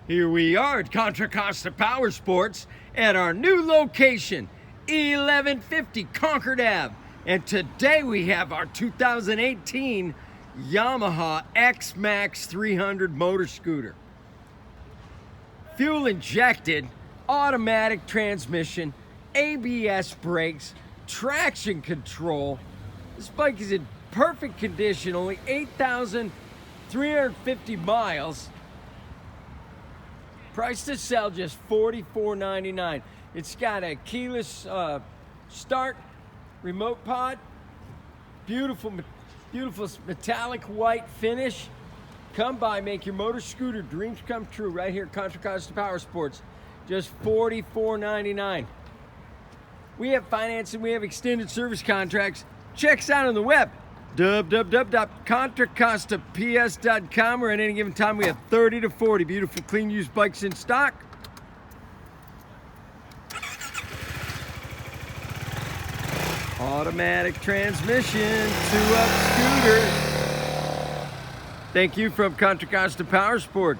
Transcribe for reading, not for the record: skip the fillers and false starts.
Here we are at Contra Costa Powersports at our new location, 1150 Concord Ave. And today we have our 2018 Yamaha XMAX 300 motor scooter. Fuel injected, automatic transmission, ABS brakes, traction control. This bike is in perfect condition, only 8,350 miles. Price to sell just $44.99. It's got a keyless start, remote pod, beautiful metallic white finish. Come by, make your motor scooter dreams come true right here at Contra Costa Powersports. Just $44.99. We have financing, we have extended service contracts. Check us out on the web, www.contracostaps.com, or at any given time we have 30 to 40 beautiful clean used bikes in stock. Automatic transmission, 2-up scooter. Thank you from Contra Costa Powersports.